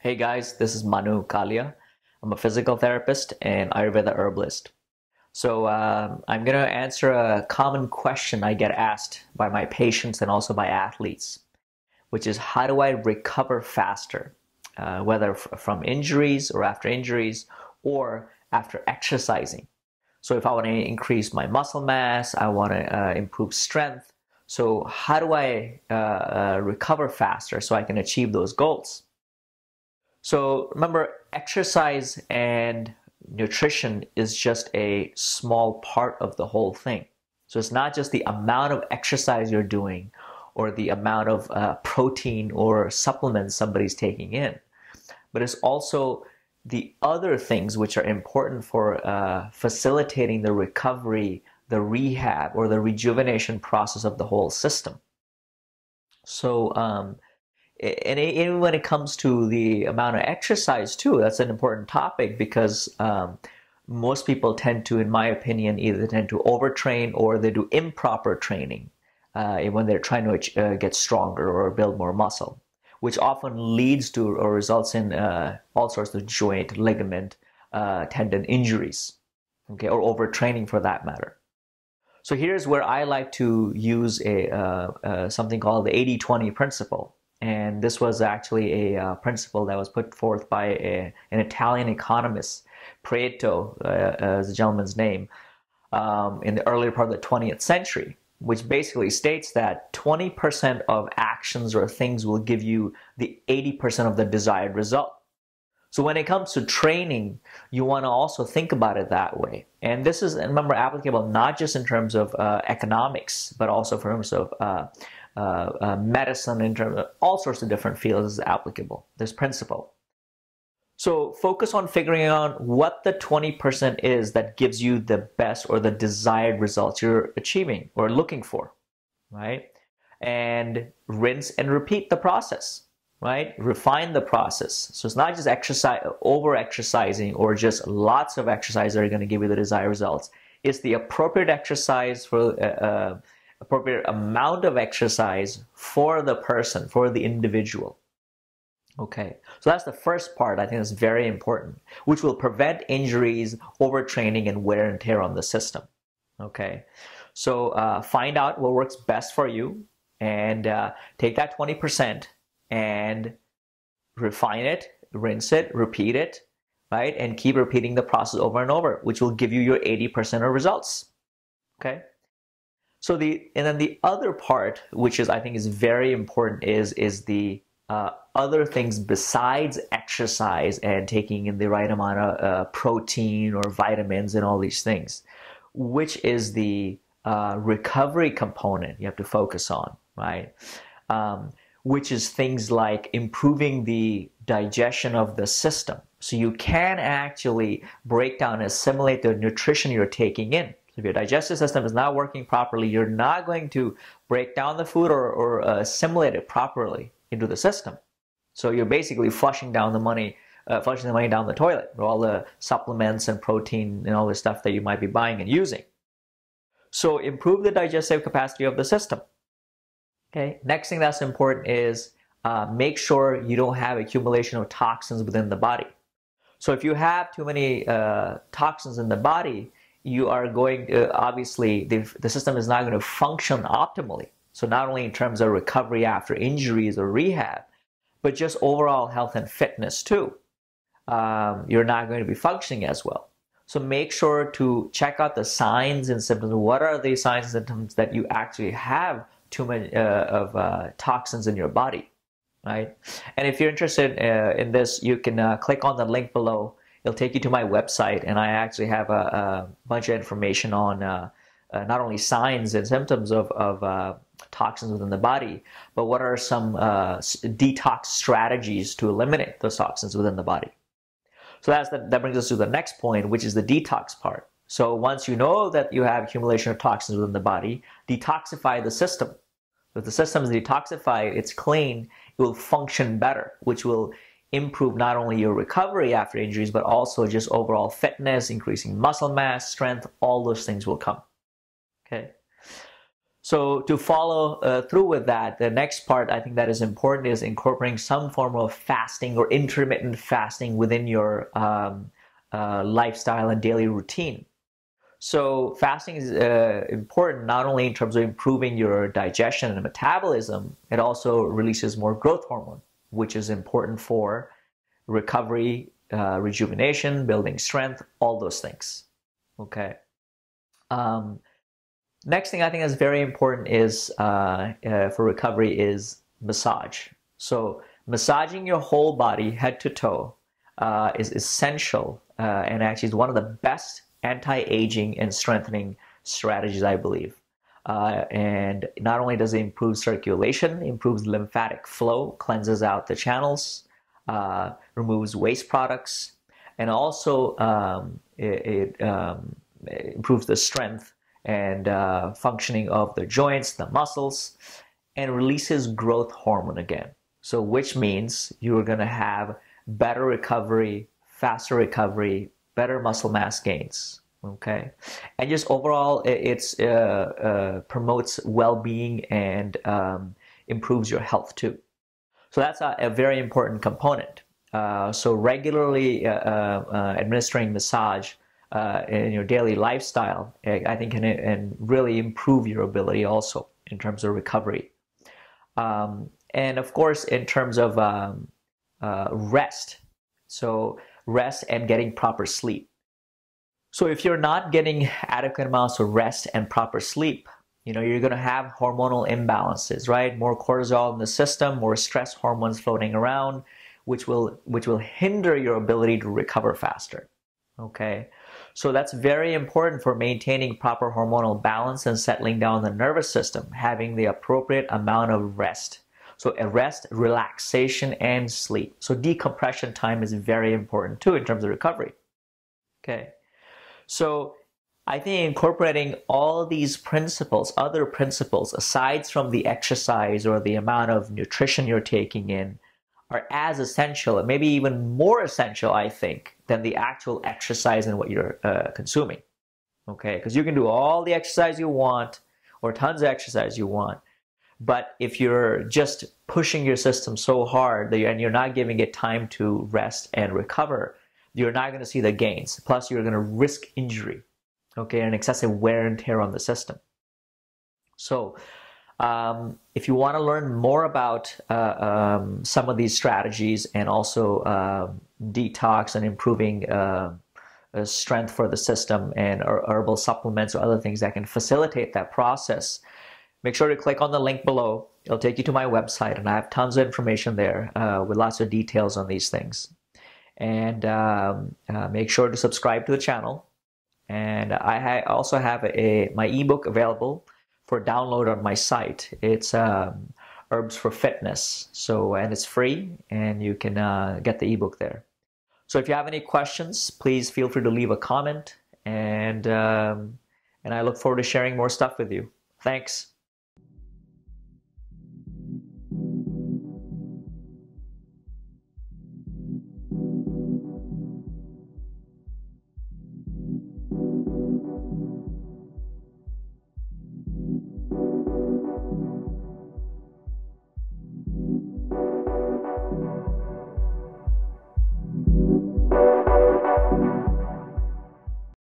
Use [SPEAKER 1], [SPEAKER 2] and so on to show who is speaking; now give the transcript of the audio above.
[SPEAKER 1] Hey guys, this is Manu, Kalia. I'm a physical therapist and Ayurveda herbalist. I'm going to answer a common question I get asked by my patients and also by athletes, which is how do I recover faster, whether from injuries or after exercising. So if I want to increase my muscle mass, I want to improve strength. So how do I recover faster so I can achieve those goals? So remember, exercise and nutrition is just a small part of the whole thing. So it's not just the amount of exercise you're doing or the amount of protein or supplements somebody's taking in, but it's also the other things which are important for facilitating the recovery, the rehab, or the rejuvenation process of the whole system. And even when it comes to the amount of exercise too, that's an important topic because most people tend to, in my opinion, either tend to overtrain or they do improper training when they're trying to get stronger or build more muscle, which often leads to or results in all sorts of joint, ligament, tendon injuries, okay, or overtraining for that matter. So here's where I like to use something called the 80-20 principle. And this was actually a principle that was put forth by an Italian economist, Pareto, is the gentleman's name, in the earlier part of the 20th century, which basically states that 20% of actions or things will give you the 80% of the desired result. So when it comes to training, you want to also think about it that way. And this is, remember, applicable not just in terms of economics, but also in terms of medicine, in terms of all sorts of different fields is applicable, this principle. So focus on figuring out what the 20% is that gives you the best or the desired results you're achieving or looking for, right? And rinse and repeat the process, right? Refine the process. So it's not just over-exercising or just lots of exercise that are going to give you the desired results. It's the appropriate exercise for appropriate amount of exercise for the person, for the individual. Okay, so that's the first part I think is very important, which will prevent injuries, overtraining, and wear and tear on the system. Okay, so find out what works best for you and take that 20% and refine it, rinse it, repeat it, right? And keep repeating the process over and over, which will give you your 80% of results. Okay. So and then the other part, which I think is very important, is the other things besides exercise and taking in the right amount of protein or vitamins and all these things, which is the recovery component you have to focus on, right? Which is things like improving the digestion of the system. So you can actually break down and assimilate the nutrition you're taking in. If your digestive system is not working properly, you're not going to break down the food or assimilate it properly into the system. So you're basically flushing the money down the toilet with all the supplements and protein and all the stuff that you might be buying and using. So improve the digestive capacity of the system. Okay. Next thing that's important is make sure you don't have accumulation of toxins within the body. So if you have too many toxins in the body, you are going to, obviously, the system is not going to function optimally. So not only in terms of recovery after injuries or rehab, but just overall health and fitness too. You're not going to be functioning as well. So make sure to check out the signs and symptoms. What are the signs and symptoms that you actually have too many of toxins in your body, right? And if you're interested in this, you can click on the link below. It'll take you to my website, and I actually have a bunch of information on not only signs and symptoms of toxins within the body, but what are some detox strategies to eliminate those toxins within the body. So that brings us to the next point, which is the detox part. So once you know that you have accumulation of toxins within the body, detoxify the system. If the system is detoxified, it's clean, it will function better, which will improve not only your recovery after injuries, but also just overall fitness, increasing muscle mass, strength, all those things will come. Okay. So to follow through with that, the next part I think that is important is incorporating some form of fasting or intermittent fasting within your lifestyle and daily routine. So fasting is important not only in terms of improving your digestion and metabolism, it also releases more growth hormone, which is important for recovery, rejuvenation, building strength, all those things. Okay. Next thing I think is very important is for recovery is massage. So massaging your whole body, head to toe, is essential and actually is one of the best anti-aging and strengthening strategies, I believe. And not only does it improve circulation, improves lymphatic flow, cleanses out the channels, removes waste products, and also it improves the strength and functioning of the joints, the muscles, and releases growth hormone again. So which means you're going to have better recovery, faster recovery, better muscle mass gains. Okay, and just overall, it promotes well-being and improves your health too. So that's a very important component. So regularly administering massage in your daily lifestyle, I think can really improve your ability also in terms of recovery. And of course, in terms of rest. So rest and getting proper sleep. So if you're not getting adequate amounts of rest and proper sleep, you're going to have hormonal imbalances, right? More cortisol in the system, more stress hormones floating around, which will hinder your ability to recover faster. Okay, so that's very important for maintaining proper hormonal balance and settling down the nervous system, having the appropriate amount of rest. So a rest, relaxation, and sleep. So decompression time is very important too in terms of recovery. Okay, so I think incorporating all these principles, other principles, aside from the exercise or the amount of nutrition you're taking in, are as essential, and maybe even more essential, I think, than the actual exercise and what you're consuming. Okay, because you can do all the exercise you want, or tons of exercise you want, but if you're just pushing your system so hard and you're not giving it time to rest and recover, you're not going to see the gains. Plus, you're going to risk injury, okay, and excessive wear and tear on the system. So if you want to learn more about some of these strategies and also detox and improving strength for the system and herbal supplements or other things that can facilitate that process, make sure to click on the link below. It'll take you to my website, and I have tons of information there with lots of details on these things. And make sure to subscribe to the channel. And I also have my ebook available for download on my site. It's Herbs for Fitness. And it's free, and you can get the ebook there. So if you have any questions, please feel free to leave a comment, and I look forward to sharing more stuff with you. Thanks.